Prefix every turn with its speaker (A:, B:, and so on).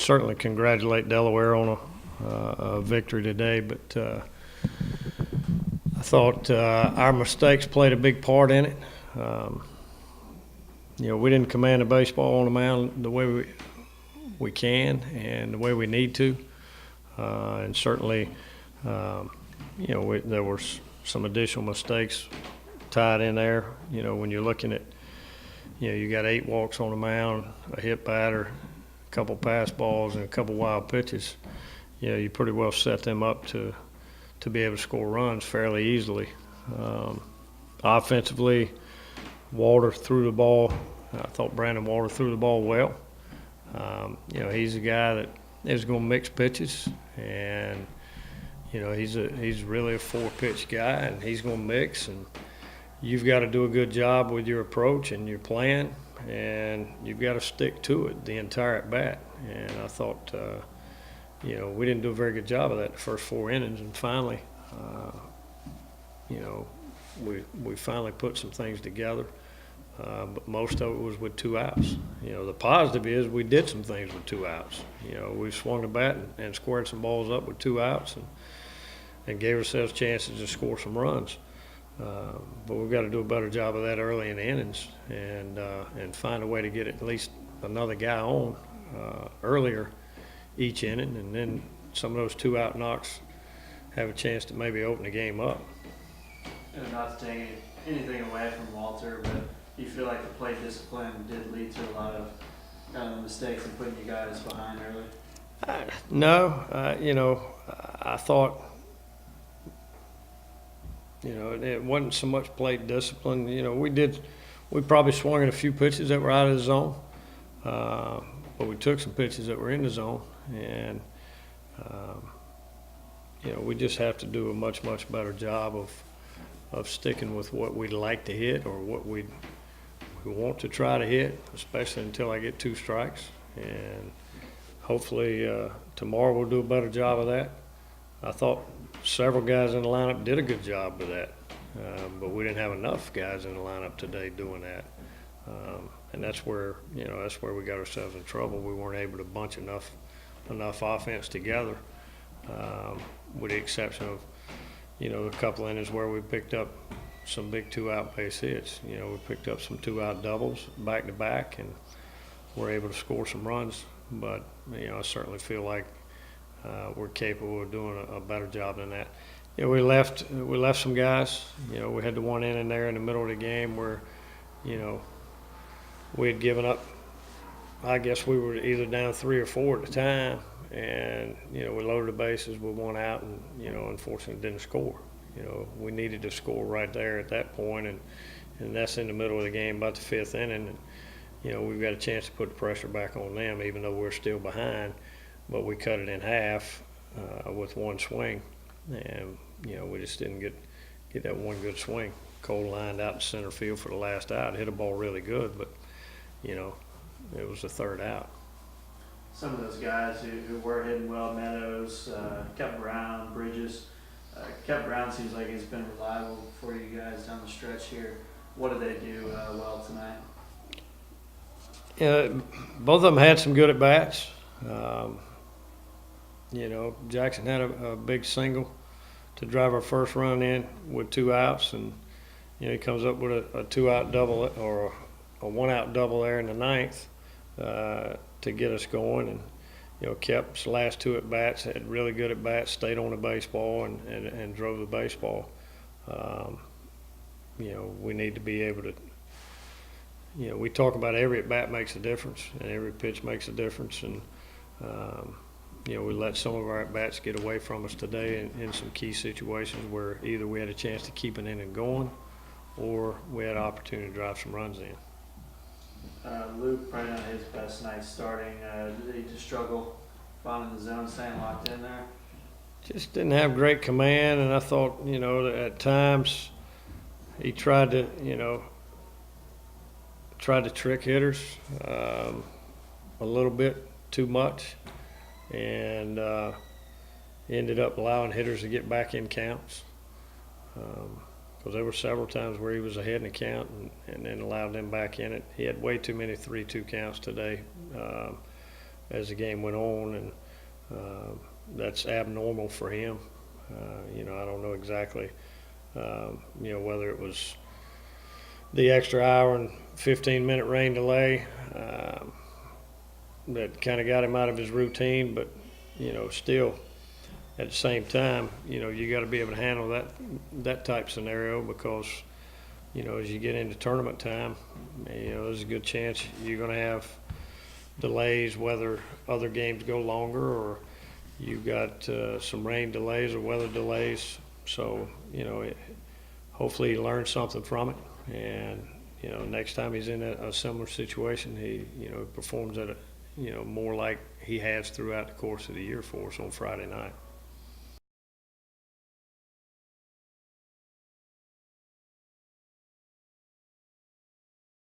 A: certainly congratulate Delaware on a victory today, but I thought our mistakes played a big part in it. We didn't command the baseball on the mound the way we can and the way we need to, and certainly, there were some additional mistakes tied in there. When you're looking at, you got 8 walks on the mound, a hit batter, a couple pass balls, and a couple wild pitches. You pretty well set them up to be able to score runs fairly easily. Offensively, Walter threw the ball. I thought Brandon Walter threw the ball well. He's a guy that is going to mix pitches, and he's really a 4-pitch guy, and he's going to mix. And you've got to do a good job with your approach and your plan, and you've got to stick to it the entire at bat. And I thought, we didn't do a very good job of that the first 4 innings, and finally, we finally put some things together. But most of it was with 2 outs. The positive is we did some things with 2 outs. We swung the bat and squared some balls up with 2 outs and gave ourselves chances to score some runs. But we've got to do a better job of that early in the innings and find a way to get at least another guy on earlier each inning, and then some of those 2-out knocks have a chance to maybe open the game up.
B: And not to take anything away from Walter, but you feel like the play discipline did lead to a lot of kind of mistakes in putting you guys behind early?
A: No, I thought, it wasn't so much play discipline. We probably swung at a few pitches that were out of the zone, but we took some pitches that were in the zone, and we just have to do a much, much better job of sticking with what we'd like to hit or what we want to try to hit, especially until I get 2 strikes. And hopefully tomorrow we'll do a better job of that. I thought several guys in the lineup did a good job with that, but we didn't have enough guys in the lineup today doing that. And that's where we got ourselves in trouble. We weren't able to bunch enough offense together, with the exception of a couple innings where we picked up some big 2-out base hits. We picked up some 2-out doubles back to back and were able to score some runs. But I certainly feel like we're capable of doing a better job than that. We left some guys. We had the 1 inning there in the middle of the game where we had given up. I guess we were either down 3 or 4 at the time, and we loaded the bases with 1 out, and unfortunately didn't score. We needed to score right there at that point, and that's in the middle of the game, about the 5th inning. And, we've got a chance to put the pressure back on them, even though we're still behind. But we cut it in half with 1 swing, and we just didn't get that 1 good swing. Cole lined out to center field for the last out, hit a ball really good, but it was the 3rd out.
B: Some of those guys who were hitting well, Meadows, Kevin Brown, Bridges. Kevin Brown seems like he's been reliable for you guys down the stretch here. What did they do well tonight?
A: Both of them had some good at-bats. Jackson had a big single to drive our first run in with 2 outs, and he comes up with a 2-out double or a 1-out double there in the 9th to get us going. And kept his last 2 at-bats, had really good at-bats, stayed on the baseball and drove the baseball. We need to be able to, we talk about every at-bat makes a difference and every pitch makes a difference. And, we let some of our at-bats get away from us today in some key situations where either we had a chance to keep an inning going or we had an opportunity to drive some runs in.
B: Luke probably not his best night starting. Did he just struggle finding the zone, staying locked in there?
A: Just didn't have great command, and I thought, that at times he tried to trick hitters a little bit too much, and ended up allowing hitters to get back in counts. Because there were several times where he was ahead in the count and then allowed them back in it. He had way too many 3-2 counts today. as the game went on, and that's abnormal for him. You know, I don't know exactly, you know, whether it was the extra hour and 15-minute rain delay that kind of got him out of his routine, but, you know, still at the same time, you know, you got to be able to handle that type scenario, because, you know, as you get into tournament time, you know, there's a good chance you're going to have delays, whether other games go longer or you've got some rain delays or weather delays. So, you know, hopefully he learns something from it, and, you know, next time he's in a similar situation, he, you know, performs at a, you know, more like he has throughout the course of the year for us on Friday night.